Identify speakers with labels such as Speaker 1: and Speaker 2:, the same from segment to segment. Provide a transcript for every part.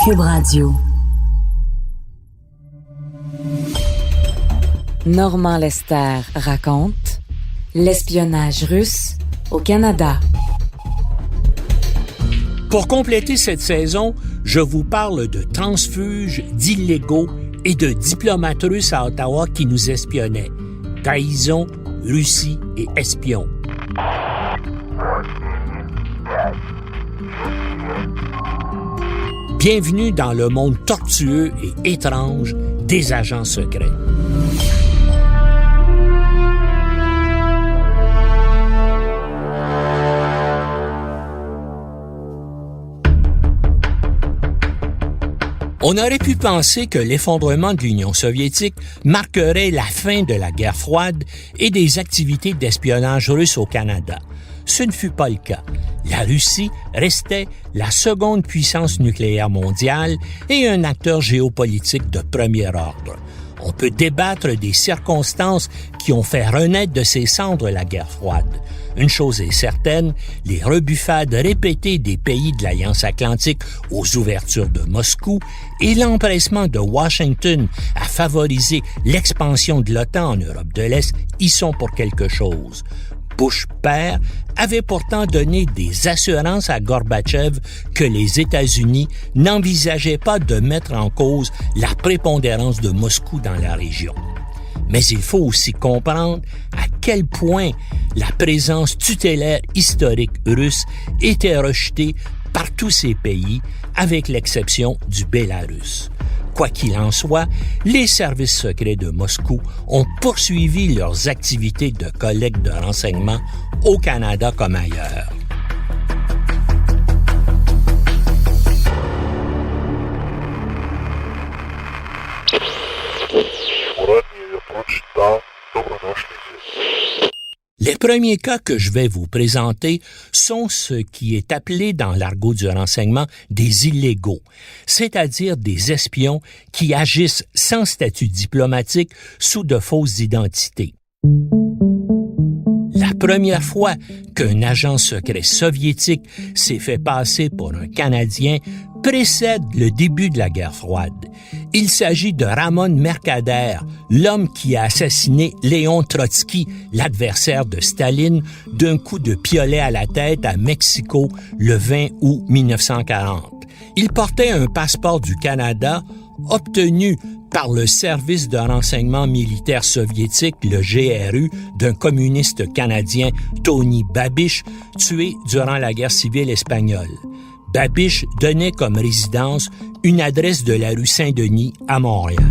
Speaker 1: Cube Radio. Normand Lester raconte l'espionnage russe au Canada.
Speaker 2: Pour compléter cette saison, je vous parle de transfuges, d'illégaux et de diplomates russes à Ottawa qui nous espionnaient. Trahison, Russie et espions. Bienvenue dans le monde tortueux et étrange des agents secrets. On aurait pu penser que l'effondrement de l'Union soviétique marquerait la fin de la guerre froide et des activités d'espionnage russe au Canada. Ce ne fut pas le cas. La Russie restait la seconde puissance nucléaire mondiale et un acteur géopolitique de premier ordre. On peut débattre des circonstances qui ont fait renaître de ses cendres la guerre froide. Une chose est certaine, les rebuffades répétées des pays de l'Alliance Atlantique aux ouvertures de Moscou et l'empressement de Washington à favoriser l'expansion de l'OTAN en Europe de l'Est y sont pour quelque chose. Bush père avait pourtant donné des assurances à Gorbatchev que les États-Unis n'envisageaient pas de mettre en cause la prépondérance de Moscou dans la région. Mais il faut aussi comprendre à quel point la présence tutélaire historique russe était rejetée par tous ces pays, avec l'exception du Bélarus. Quoi qu'il en soit, les services secrets de Moscou ont poursuivi leurs activités de collecte de renseignements au Canada comme ailleurs. Les premiers cas que je vais vous présenter sont ce qui est appelé dans l'argot du renseignement des illégaux, c'est-à-dire des espions qui agissent sans statut diplomatique sous de fausses identités. La première fois qu'un agent secret soviétique s'est fait passer pour un Canadien précède le début de la guerre froide. Il s'agit de Ramon Mercader, l'homme qui a assassiné Léon Trotsky, l'adversaire de Staline, d'un coup de piolet à la tête à Mexico le 20 août 1940. Il portait un passeport du Canada obtenu par le service de renseignement militaire soviétique, le GRU, d'un communiste canadien, Tony Babich, tué durant la guerre civile espagnole. Babich donnait comme résidence une adresse de la rue Saint-Denis à Montréal.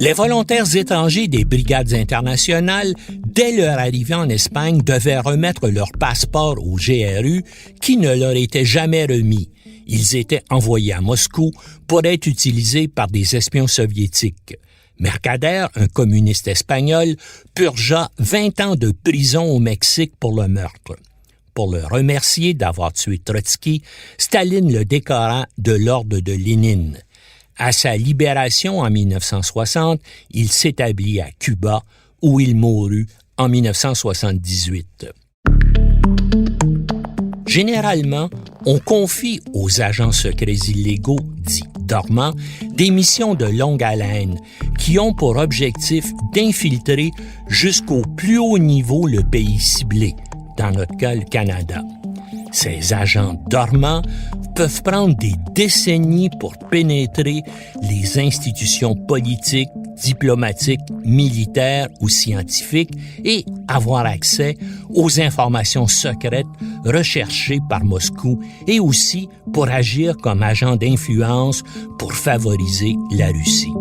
Speaker 2: Les volontaires étrangers des brigades internationales, dès leur arrivée en Espagne, devaient remettre leur passeport au GRU qui ne leur était jamais remis. Ils étaient envoyés à Moscou pour être utilisés par des espions soviétiques. Mercader, un communiste espagnol, purgea 20 ans de prison au Mexique pour le meurtre. Pour le remercier d'avoir tué Trotsky, Staline le décora de l'ordre de Lénine. À sa libération en 1960, il s'établit à Cuba, où il mourut en 1978. Généralement, on confie aux agents secrets illégaux, dits dormants, des missions de longue haleine qui ont pour objectif d'infiltrer jusqu'au plus haut niveau le pays ciblé, dans notre cas le Canada. Ces agents dormants peuvent prendre des décennies pour pénétrer les institutions politiques, diplomatiques, militaires ou scientifiques et avoir accès aux informations secrètes recherchées par Moscou et aussi pour agir comme agents d'influence pour favoriser la Russie.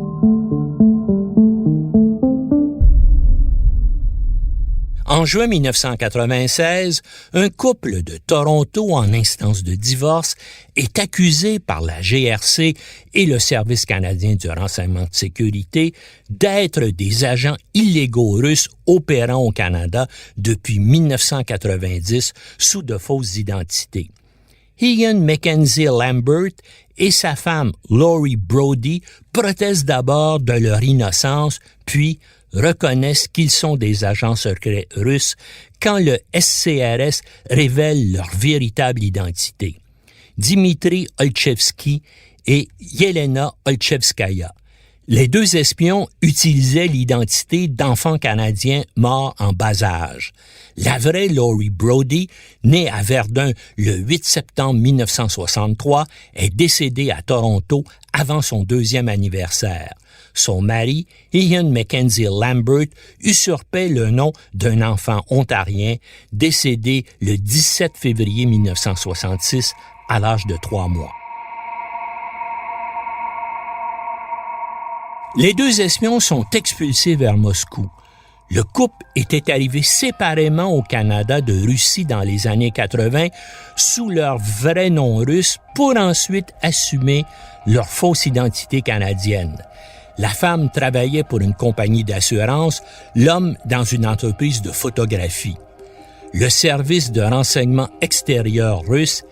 Speaker 2: En juin 1996, un couple de Toronto en instance de divorce est accusé par la GRC et le Service canadien du renseignement de sécurité d'être des agents illégaux russes opérant au Canada depuis 1990 sous de fausses identités. Ian Mackenzie Lambert et sa femme Lori Brody protestent d'abord de leur innocence, puis reconnaissent qu'ils sont des agents secrets russes quand le SCRS révèle leur véritable identité. Dimitri Olchevski et Yelena Olchevskaya. Les deux espions utilisaient l'identité d'enfants canadiens morts en bas âge. La vraie Laurie Brody, née à Verdun le 8 septembre 1963, est décédée à Toronto avant son 2e anniversaire. Son mari, Ian Mackenzie Lambert, usurpait le nom d'un enfant ontarien décédé le 17 février 1966 à l'âge de 3 mois. Les deux espions sont expulsés vers Moscou. Le couple était arrivé séparément au Canada de Russie dans les années 80 sous leur vrai nom russe pour ensuite assumer leur fausse identité canadienne. La femme travaillait pour une compagnie d'assurance, l'homme dans une entreprise de photographie. Le service de renseignement extérieur russe,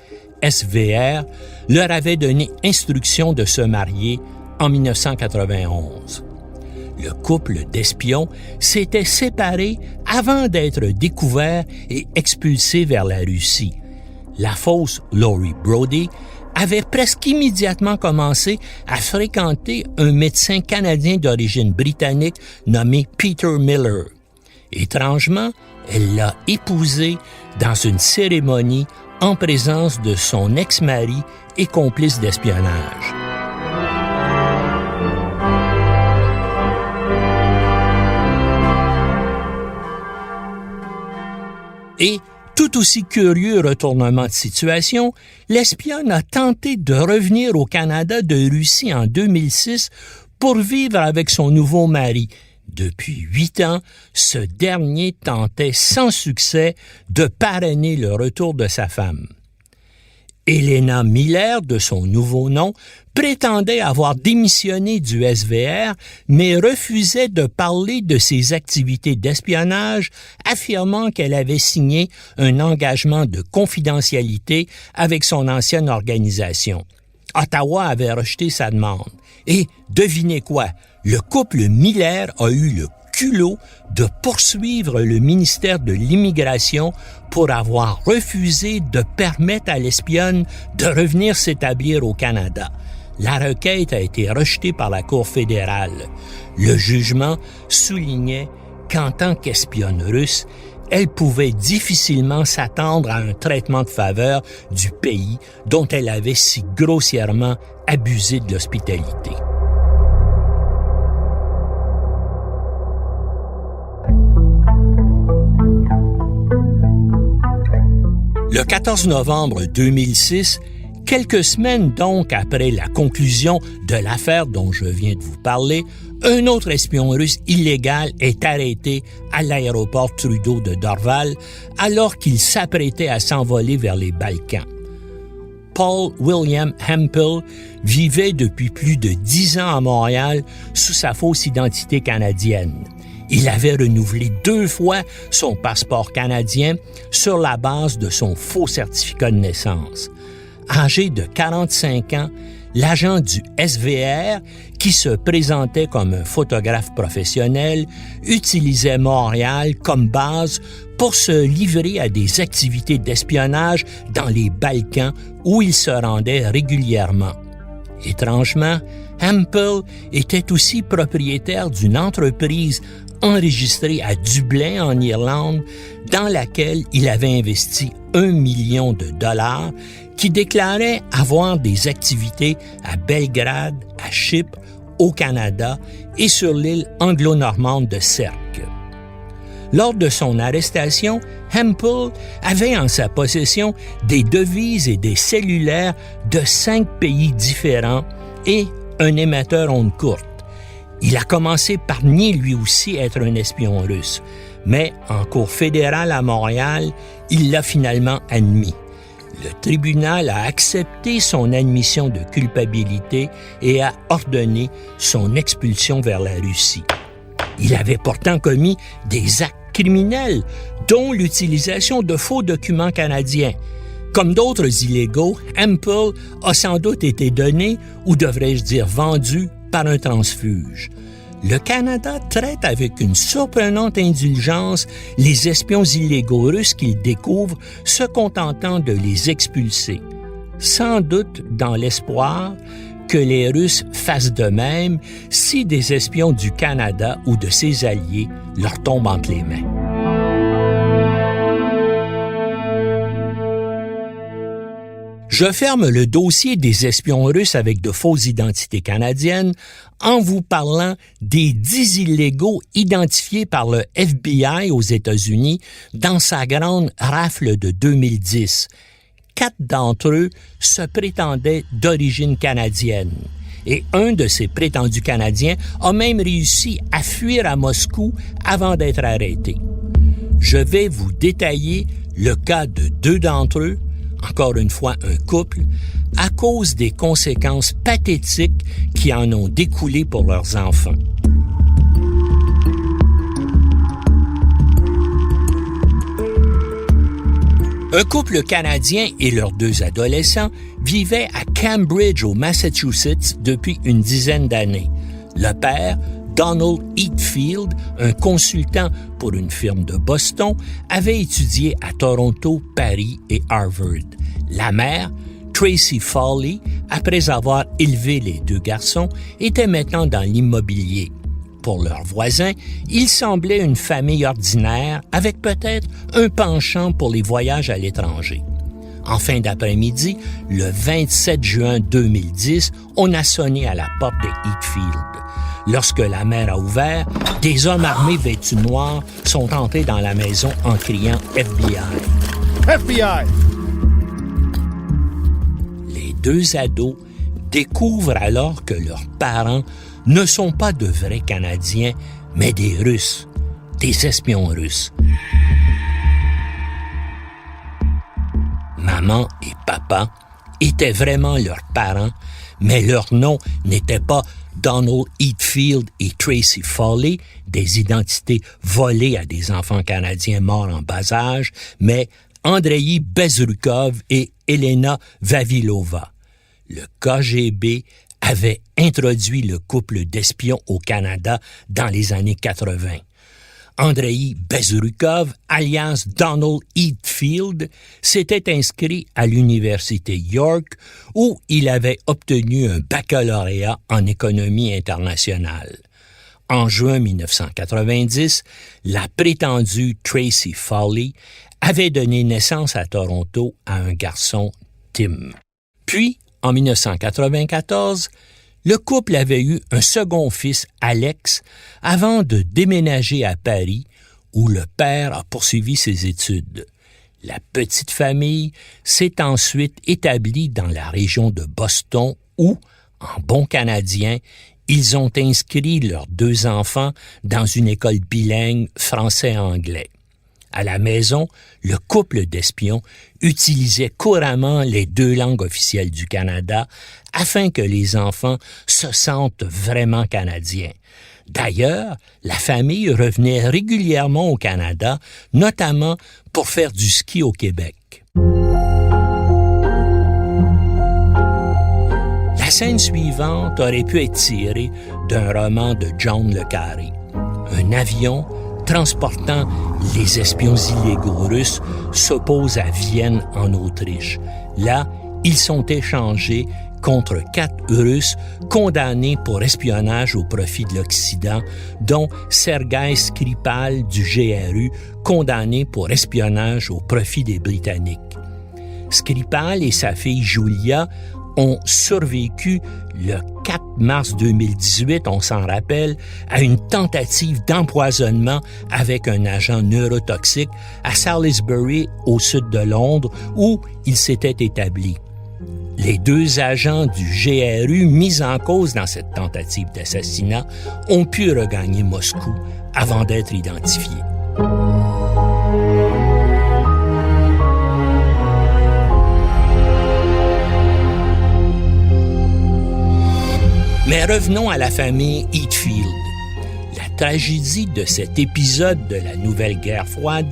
Speaker 2: SVR, leur avait donné instruction de se marier en 1991. Le couple d'espions s'était séparé avant d'être découvert et expulsé vers la Russie. La fausse Laurie Brody avait presque immédiatement commencé à fréquenter un médecin canadien d'origine britannique nommé Peter Miller. Étrangement, elle l'a épousé dans une cérémonie en présence de son ex-mari et complice d'espionnage. Et, tout aussi curieux retournement de situation, l'espionne a tenté de revenir au Canada de Russie en 2006 pour vivre avec son nouveau mari. Depuis 8 ans, ce dernier tentait sans succès de parrainer le retour de sa femme. Elena Miller, de son nouveau nom, prétendait avoir démissionné du SVR, mais refusait de parler de ses activités d'espionnage, affirmant qu'elle avait signé un engagement de confidentialité avec son ancienne organisation. Ottawa avait rejeté sa demande. Et, devinez quoi, le couple Miller a eu le culot de poursuivre le ministère de l'Immigration pour avoir refusé de permettre à l'espionne de revenir s'établir au Canada. La requête a été rejetée par la Cour fédérale. Le jugement soulignait qu'en tant qu'espionne russe, elle pouvait difficilement s'attendre à un traitement de faveur du pays dont elle avait si grossièrement abusé de l'hospitalité. Le 14 novembre 2006, quelques semaines donc après la conclusion de l'affaire dont je viens de vous parler, un autre espion russe illégal est arrêté à l'aéroport Trudeau de Dorval alors qu'il s'apprêtait à s'envoler vers les Balkans. Paul William Hempel vivait depuis plus de 10 ans à Montréal sous sa fausse identité canadienne. Il avait renouvelé 2 fois son passeport canadien sur la base de son faux certificat de naissance. Âgé de 45 ans, l'agent du SVR, qui se présentait comme un photographe professionnel, utilisait Montréal comme base pour se livrer à des activités d'espionnage dans les Balkans où il se rendait régulièrement. Étrangement, Hempel était aussi propriétaire d'une entreprise enregistrée à Dublin, en Irlande, dans laquelle il avait investi $1 million qui déclarait avoir des activités à Belgrade, à Chypre, au Canada et sur l'île anglo-normande de Sercq. Lors de son arrestation, Hempel avait en sa possession des devises et des cellulaires de 5 pays différents et un émetteur ondes courtes. Il a commencé par nier lui aussi être un espion russe, mais en cour fédérale à Montréal, il l'a finalement admis. Le tribunal a accepté son admission de culpabilité et a ordonné son expulsion vers la Russie. Il avait pourtant commis des actes criminels, dont l'utilisation de faux documents canadiens. Comme d'autres illégaux, Hempel a sans doute été donné, ou devrais-je dire vendu, par un transfuge. Le Canada traite avec une surprenante indulgence les espions illégaux russes qu'il découvre, se contentant de les expulser. sans doute dans l'espoir que les Russes fassent de même si des espions du Canada ou de ses alliés leur tombent entre les mains. Je ferme le dossier des espions russes avec de fausses identités canadiennes en vous parlant des 10 illégaux identifiés par le FBI aux États-Unis dans sa grande rafle de 2010. 4 d'entre eux se prétendaient d'origine canadienne. Et un de ces prétendus Canadiens a même réussi à fuir à Moscou avant d'être arrêté. Je vais vous détailler le cas de 2 d'entre eux, encore une fois un couple, à cause des conséquences pathétiques qui en ont découlé pour leurs enfants. Un couple canadien et leurs 2 adolescents vivaient à Cambridge, au Massachusetts, depuis une dizaine d'années. Le père, Donald Heathfield, un consultant pour une firme de Boston, avait étudié à Toronto, Paris et Harvard. La mère, Tracy Foley, après avoir élevé les 2 garçons, était maintenant dans l'immobilier. Pour leurs voisins, ils semblaient une famille ordinaire avec peut-être un penchant pour les voyages à l'étranger. En fin d'après-midi, le 27 juin 2010, on a sonné à la porte de Heathfield. Lorsque la mère a ouvert, des hommes armés vêtus noirs sont entrés dans la maison en criant « FBI ».
Speaker 3: FBI!
Speaker 2: Les 2 ados découvrent alors que leurs parents ne sont pas de vrais Canadiens, mais des Russes, des espions russes. Maman et papa étaient vraiment leurs parents, mais leur nom n'était pas Donald Heathfield et Tracy Foley, des identités volées à des enfants canadiens morts en bas âge, mais Andreï Bezrukov et Elena Vavilova. Le KGB avait introduit le couple d'espions au Canada dans les années 80. Andreï Bezrukov, alias Donald Heathfield, s'était inscrit à l'université York où il avait obtenu un baccalauréat en économie internationale. En juin 1990, la prétendue Tracy Foley avait donné naissance à Toronto à un garçon, Tim. Puis, en 1994, le couple avait eu un second fils, Alex, avant de déménager à Paris, où le père a poursuivi ses études. La petite famille s'est ensuite établie dans la région de Boston, où, en bon canadien, ils ont inscrit leurs 2 enfants dans une école bilingue français-anglais. À la maison, le couple d'espions utilisait couramment les 2 langues officielles du Canada afin que les enfants se sentent vraiment canadiens. D'ailleurs, la famille revenait régulièrement au Canada, notamment pour faire du ski au Québec. La scène suivante aurait pu être tirée d'un roman de John le Carré. Un avion transportant les espions illégaux russes s'oppose à Vienne, en Autriche. Là, ils sont échangés contre 4 Russes condamnés pour espionnage au profit de l'Occident, dont Sergei Skripal du GRU, condamné pour espionnage au profit des Britanniques. Skripal et sa fille Julia ont survécu le 4 mars 2018, on s'en rappelle, à une tentative d'empoisonnement avec un agent neurotoxique à Salisbury, au sud de Londres, où il s'était établi. Les 2 agents du GRU mis en cause dans cette tentative d'assassinat ont pu regagner Moscou avant d'être identifiés. Mais revenons à la famille Heathfield. La tragédie de cet épisode de la nouvelle guerre froide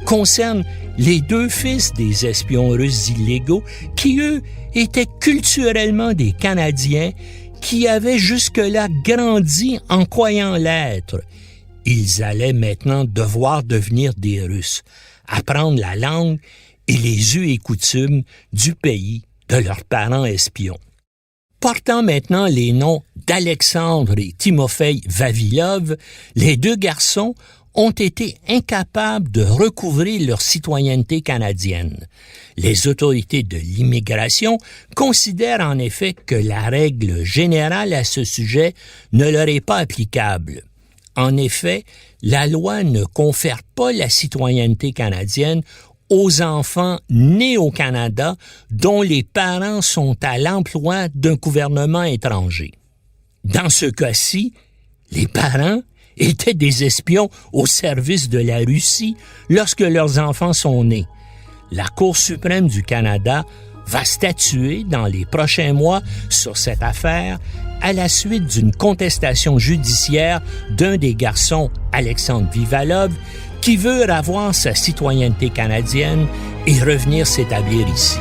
Speaker 2: concerne les 2 fils des espions russes illégaux qui, eux, étaient culturellement des Canadiens qui avaient jusque-là grandi en croyant l'être. Ils allaient maintenant devoir devenir des Russes, apprendre la langue et les us et coutumes du pays de leurs parents espions. Portant maintenant les noms d'Alexandre et Timofeï Vavilov, les deux garçons ont été incapables de recouvrer leur citoyenneté canadienne. Les autorités de l'immigration considèrent en effet que la règle générale à ce sujet ne leur est pas applicable. En effet, la loi ne confère pas la citoyenneté canadienne aux enfants nés au Canada dont les parents sont à l'emploi d'un gouvernement étranger. Dans ce cas-ci, les parents étaient des espions au service de la Russie lorsque leurs enfants sont nés. La Cour suprême du Canada va statuer dans les prochains mois sur cette affaire à la suite d'une contestation judiciaire d'un des garçons, Alexandre Vivalov, qui veut avoir sa citoyenneté canadienne et revenir s'établir ici.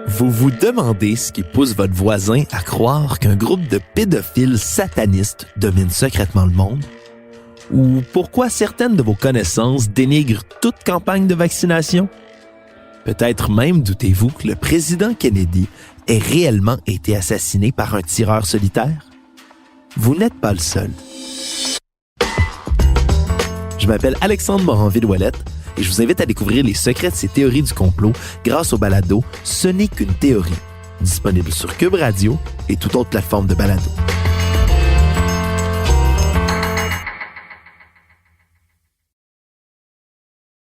Speaker 4: Vous vous demandez ce qui pousse votre voisin à croire qu'un groupe de pédophiles satanistes domine secrètement le monde? Ou pourquoi certaines de vos connaissances dénigrent toute campagne de vaccination? Peut-être même doutez-vous que le président Kennedy ait réellement été assassiné par un tireur solitaire? Vous n'êtes pas le seul. Je m'appelle Alexandre Moranville-Ouellette et je vous invite à découvrir les secrets de ces théories du complot grâce au balado « Ce n'est qu'une théorie », disponible sur Cube Radio et toute autre plateforme de balado.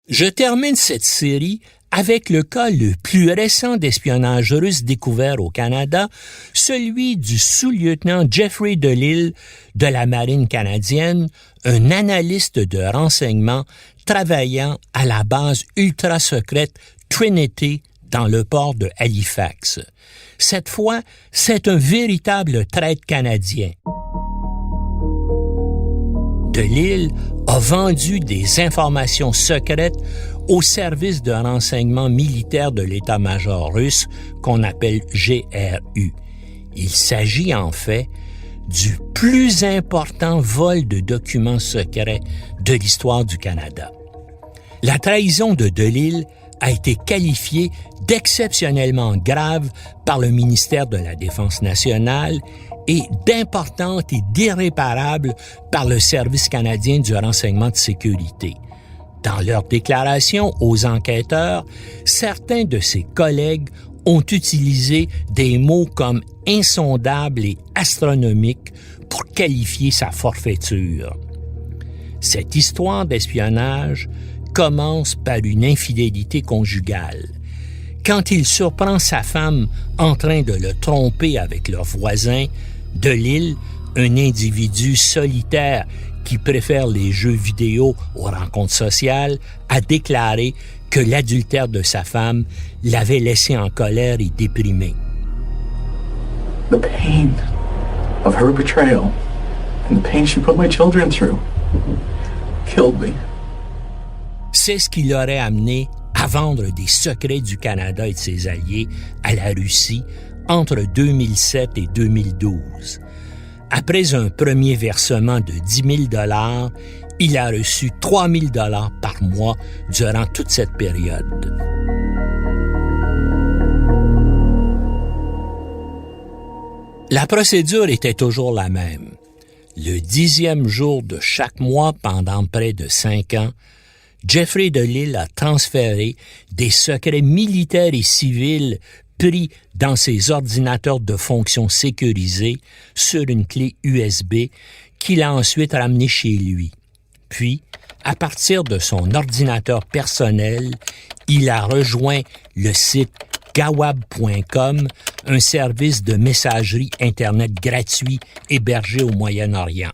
Speaker 2: Je termine cette série avec le cas le plus récent d'espionnage russe découvert au Canada, celui du sous-lieutenant Jeffrey DeLisle de la Marine canadienne, un analyste de renseignement travaillant à la base ultra-secrète Trinity dans le port de Halifax. Cette fois, c'est un véritable traître canadien. DeLisle a vendu des informations secrètes au service de renseignement militaire de l'état-major russe qu'on appelle GRU. Il s'agit en fait du plus important vol de documents secrets de l'histoire du Canada. La trahison de DeLisle a été qualifiée d'exceptionnellement grave par le ministère de la Défense nationale et d'importante et d'irréparable par le Service canadien du renseignement de sécurité. Dans leur déclaration aux enquêteurs, certains de ses collègues ont utilisé des mots comme « insondable » et « astronomique » pour qualifier sa forfaiture. Cette histoire d'espionnage commence par une infidélité conjugale. Quand il surprend sa femme en train de le tromper avec leur voisin, DeLisle, un individu solitaire qui préfère les jeux vidéo aux rencontres sociales, a déclaré que l'adultère de sa femme l'avait laissé en colère et déprimé.
Speaker 5: The pain of her betrayal and the pain she put my children through killed me.
Speaker 2: C'est ce qui l'aurait amené à vendre des secrets du Canada et de ses alliés à la Russie entre 2007 et 2012. Après un premier versement de 10 000 $, il a reçu 3 000 $ par mois durant toute cette période. La procédure était toujours la même. Le 10e jour de chaque mois pendant près de 5 ans, Jeffrey DeLisle a transféré des secrets militaires et civils pris dans ses ordinateurs de fonction sécurisés sur une clé USB qu'il a ensuite ramené chez lui. Puis, à partir de son ordinateur personnel, il a rejoint le site gawab.com, un service de messagerie Internet gratuit hébergé au Moyen-Orient.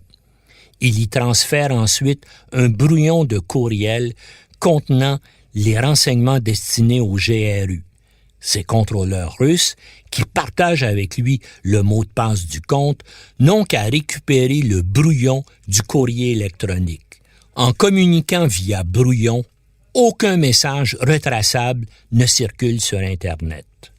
Speaker 2: Il y transfère ensuite un brouillon de courriel contenant les renseignements destinés au GRU. Ces contrôleurs russes, qui partagent avec lui le mot de passe du compte, n'ont qu'à récupérer le brouillon du courrier électronique. En communiquant via brouillon, aucun message retraçable ne circule sur Internet.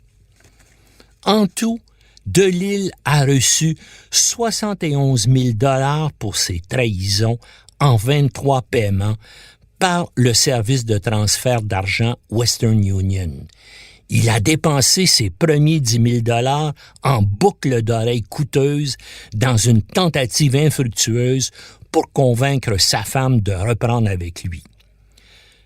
Speaker 2: En tout, DeLille a reçu 71 000 $ pour ses trahisons en 23 paiements par le service de transfert d'argent Western Union. Il a dépensé ses premiers 10 000 $ en boucles d'oreilles coûteuses dans une tentative infructueuse pour convaincre sa femme de reprendre avec lui.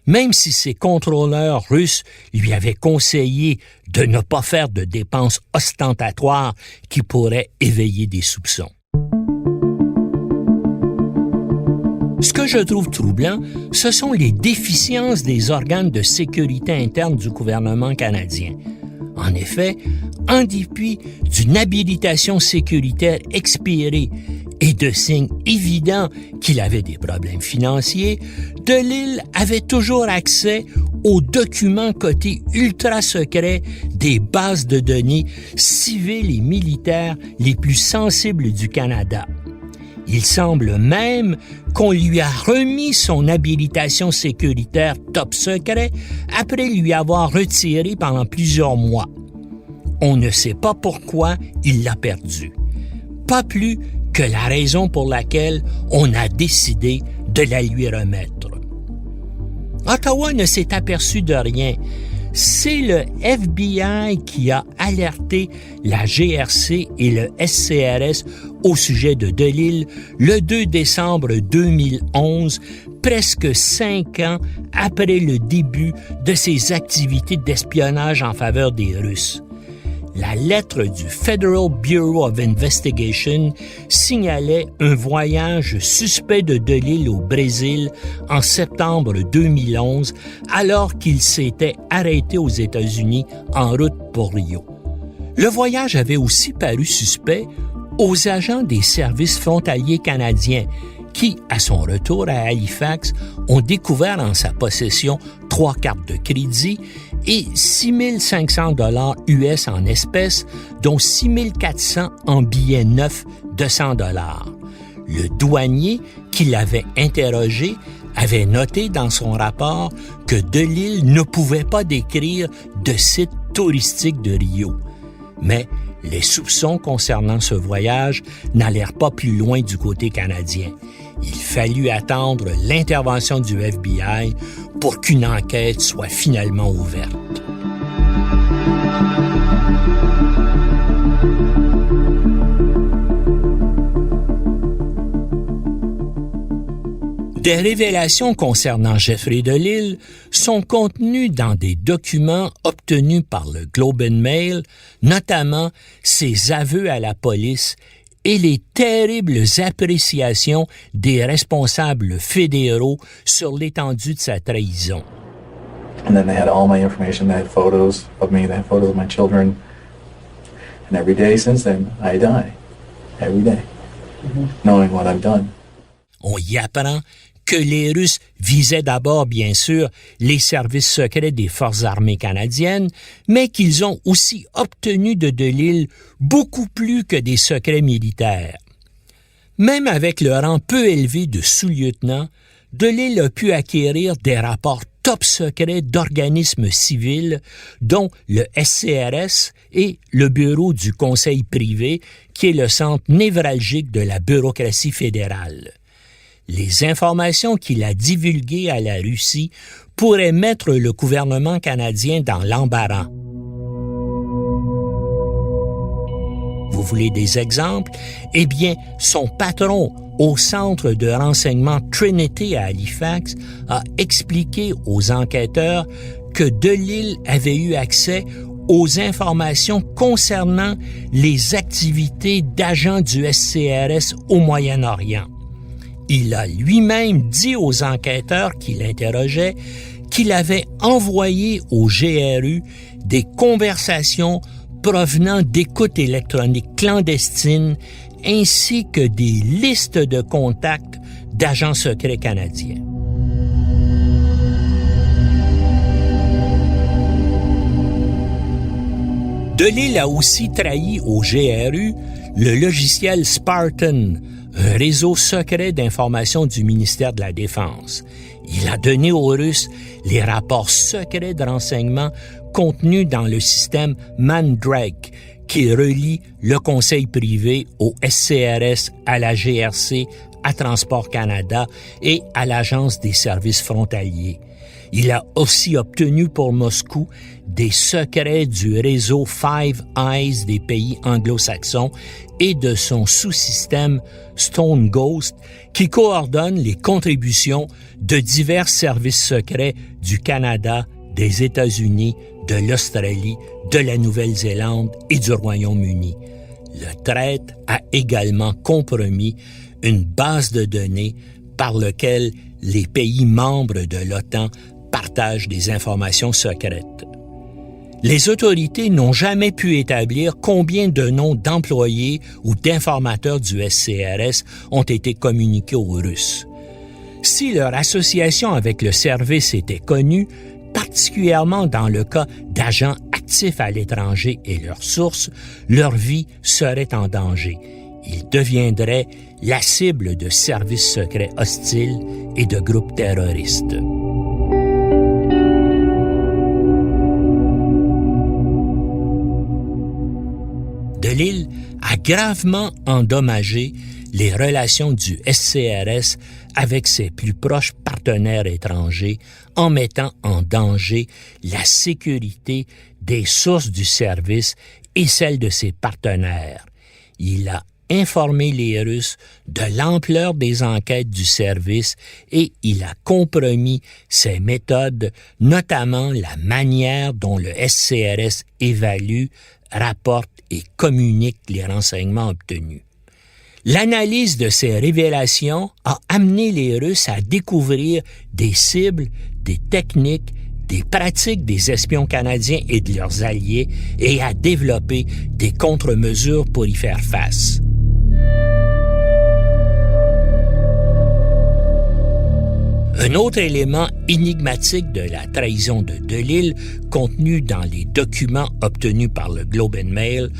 Speaker 2: Même si ses contrôleurs russes lui avaient conseillé de ne pas faire de dépenses ostentatoires qui pourraient éveiller des soupçons. Ce que je trouve troublant, ce sont les déficiences des organes de sécurité interne du gouvernement canadien. En effet, en dépit d'une habilitation sécuritaire expirée et de signes évidents qu'il avait des problèmes financiers, DeLille avait toujours accès aux documents cotés ultra secrets des bases de données civiles et militaires les plus sensibles du Canada. Il semble même qu'on lui a remis son habilitation sécuritaire top secret après lui avoir retiré pendant plusieurs mois. On ne sait pas pourquoi il l'a perdu. Pas plus que la raison pour laquelle on a décidé de la lui remettre. Ottawa ne s'est aperçu de rien. C'est le FBI qui a alerté la GRC et le SCRS au sujet de DeLille le 2 décembre 2011, presque 5 ans après le début de ses activités d'espionnage en faveur des Russes. La lettre du Federal Bureau of Investigation signalait un voyage suspect de DeLille au Brésil en septembre 2011, alors qu'il s'était arrêté aux États-Unis en route pour Rio. Le voyage avait aussi paru suspect aux agents des services frontaliers canadiens qui, à son retour à Halifax, ont découvert en sa possession 3 cartes de crédit et 6 500 $ US en espèces, dont 6 400 en billets neufs de 100 $. Le douanier qui l'avait interrogé avait noté dans son rapport que DeLille ne pouvait pas décrire de site touristique de Rio. Mais les soupçons concernant ce voyage n'allèrent pas plus loin du côté canadien. Il fallut attendre l'intervention du FBI pour qu'une enquête soit finalement ouverte. Des révélations concernant Jeffrey DeLille sont contenues dans des documents obtenus par le Globe and Mail, notamment ses aveux à la police et les terribles appréciations des responsables fédéraux sur l'étendue de sa trahison.
Speaker 5: And then they had all my information. They had photos of me. They had photos of my children. And every day since then, I die. Every day. Knowing what I've done.
Speaker 2: On y apprend que les Russes visaient d'abord, bien sûr, les services secrets des Forces armées canadiennes, mais qu'ils ont aussi obtenu de DeLille beaucoup plus que des secrets militaires. Même avec le rang peu élevé de sous-lieutenant, DeLille a pu acquérir des rapports top secrets d'organismes civils, dont le SCRS et le Bureau du Conseil privé, qui est le centre névralgique de la bureaucratie fédérale. Les informations qu'il a divulguées à la Russie pourraient mettre le gouvernement canadien dans l'embarras. Vous voulez des exemples? Eh bien, son patron au centre de renseignement Trinity à Halifax a expliqué aux enquêteurs que DeLille avait eu accès aux informations concernant les activités d'agents du SCRS au Moyen-Orient. Il a lui-même dit aux enquêteurs qui l'interrogeaient qu'il avait envoyé au GRU des conversations provenant d'écoutes électroniques clandestines ainsi que des listes de contacts d'agents secrets canadiens. DeLille a aussi trahi au GRU le logiciel Spartan, un réseau secret d'information du ministère de la Défense. Il a donné aux Russes les rapports secrets de renseignement contenus dans le système Mandrake, qui relie le conseil privé au SCRS, à la GRC, à Transport Canada et à l'Agence des services frontaliers. Il a aussi obtenu pour Moscou des secrets du réseau Five Eyes des pays anglo-saxons et de son sous-système Stone Ghost qui coordonne les contributions de divers services secrets du Canada, des États-Unis, de l'Australie, de la Nouvelle-Zélande et du Royaume-Uni. Le traître a également compromis une base de données par laquelle les pays membres de l'OTAN partagent des informations secrètes. Les autorités n'ont jamais pu établir combien de noms d'employés ou d'informateurs du SCRS ont été communiqués aux Russes. Si leur association avec le service était connue, particulièrement dans le cas d'agents actifs à l'étranger et leurs sources, leur vie serait en danger. Ils deviendraient la cible de services secrets hostiles et de groupes terroristes. DeLille a gravement endommagé les relations du SCRS avec ses plus proches partenaires étrangers en mettant en danger la sécurité des sources du service et celle de ses partenaires. Il a informé les Russes de l'ampleur des enquêtes du service et il a compromis ses méthodes, notamment la manière dont le SCRS évalue, rapporte et communique les renseignements obtenus. L'analyse de ces révélations a amené les Russes à découvrir des cibles, des techniques, des pratiques des espions canadiens et de leurs alliés et à développer des contre-mesures pour y faire face. Un autre élément énigmatique de la trahison de DeLille, contenu dans les documents obtenus par le Globe and Mail,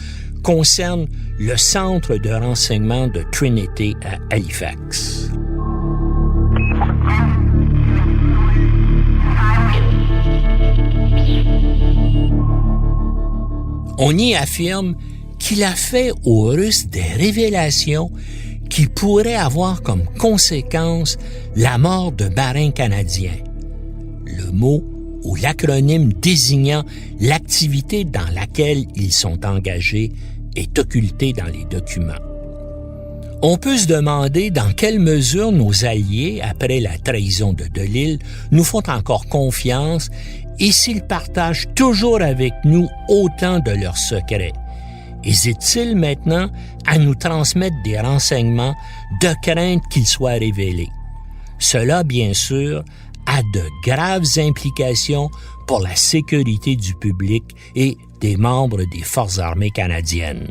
Speaker 2: concerne le centre de renseignement de Trinity à Halifax. On y affirme qu'il a fait aux Russes des révélations qui pourraient avoir comme conséquence la mort de marins canadiens. Le mot ou l'acronyme désignant l'activité dans laquelle ils sont engagés est occulté dans les documents. On peut se demander dans quelle mesure nos alliés, après la trahison de DeLille, nous font encore confiance et s'ils partagent toujours avec nous autant de leurs secrets. Hésitent-ils maintenant à nous transmettre des renseignements de crainte qu'ils soient révélés? Cela, bien sûr, a de graves implications pour la sécurité du public et des membres des Forces armées canadiennes.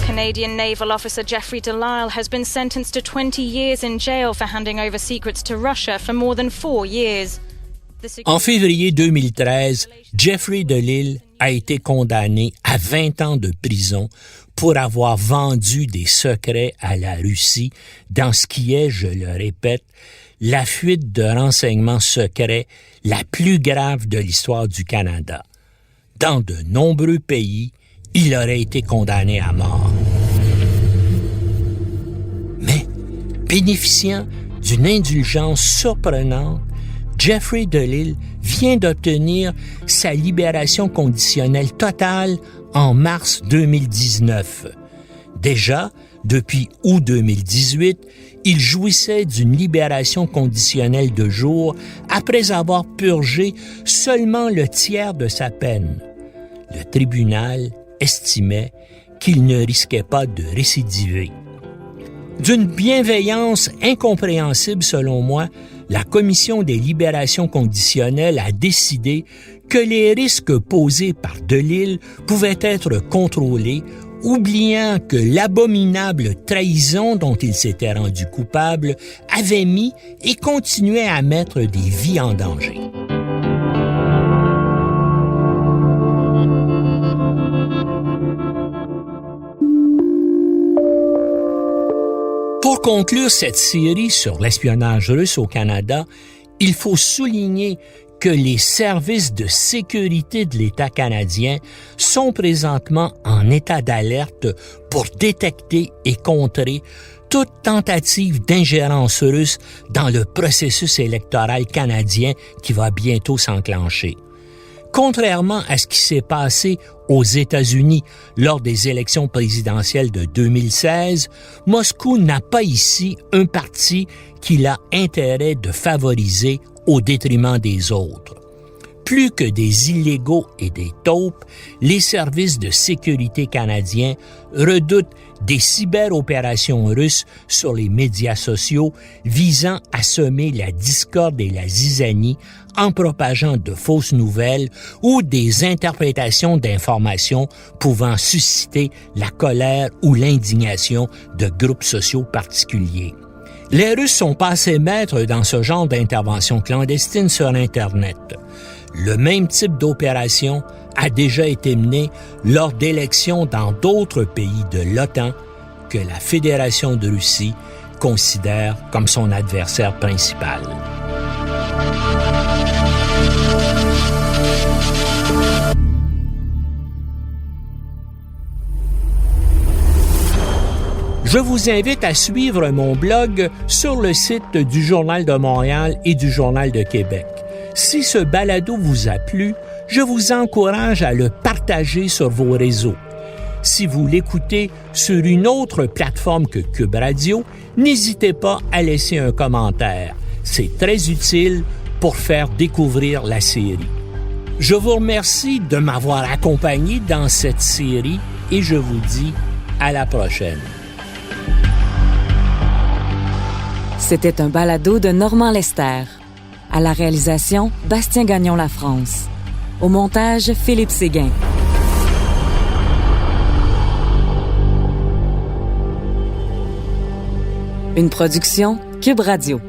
Speaker 6: Canadian naval officer Jeffrey Delisle has been sentenced to 20 years in jail for handing over secrets to Russia for more than 4 years.
Speaker 2: En février 2013, Jeffrey Delisle a été condamné à 20 ans de prison pour avoir vendu des secrets à la Russie dans ce qui est, je le répète, la fuite de renseignements secrets la plus grave de l'histoire du Canada. Dans de nombreux pays, il aurait été condamné à mort. Mais, bénéficiant d'une indulgence surprenante, Jeffrey Delisle vient d'obtenir sa libération conditionnelle totale en mars 2019. Déjà, depuis août 2018, il jouissait d'une libération conditionnelle de jour après avoir purgé seulement le tiers de sa peine. Le tribunal estimait qu'il ne risquait pas de récidiver. D'une bienveillance incompréhensible selon moi, la Commission des libérations conditionnelles a décidé que les risques posés par Delisle pouvaient être contrôlés, oubliant que l'abominable trahison dont il s'était rendu coupable avait mis et continuait à mettre des vies en danger. Pour conclure cette série sur l'espionnage russe au Canada, il faut souligner que les services de sécurité de l'État canadien sont présentement en état d'alerte pour détecter et contrer toute tentative d'ingérence russe dans le processus électoral canadien qui va bientôt s'enclencher. Contrairement à ce qui s'est passé aux États-Unis lors des élections présidentielles de 2016, Moscou n'a pas ici un parti qu'il a intérêt de favoriser au détriment des autres. Plus que des illégaux et des taupes, les services de sécurité canadiens redoutent des cyberopérations russes sur les médias sociaux visant à semer la discorde et la zizanie en propageant de fausses nouvelles ou des interprétations d'informations pouvant susciter la colère ou l'indignation de groupes sociaux particuliers. Les Russes sont passés maîtres dans ce genre d'intervention clandestine sur Internet. Le même type d'opération a déjà été mené lors d'élections dans d'autres pays de l'OTAN que la Fédération de Russie considère comme son adversaire principal. Je vous invite à suivre mon blog sur le site du Journal de Montréal et du Journal de Québec. Si ce balado vous a plu, je vous encourage à le partager sur vos réseaux. Si vous l'écoutez sur une autre plateforme que Cube Radio, n'hésitez pas à laisser un commentaire. C'est très utile pour faire découvrir la série. Je vous remercie de m'avoir accompagné dans cette série et je vous dis à la prochaine.
Speaker 1: C'était un balado de Normand Lester. À la réalisation, Bastien Gagnon La France. Au montage, Philippe Séguin. Une production Cube Radio.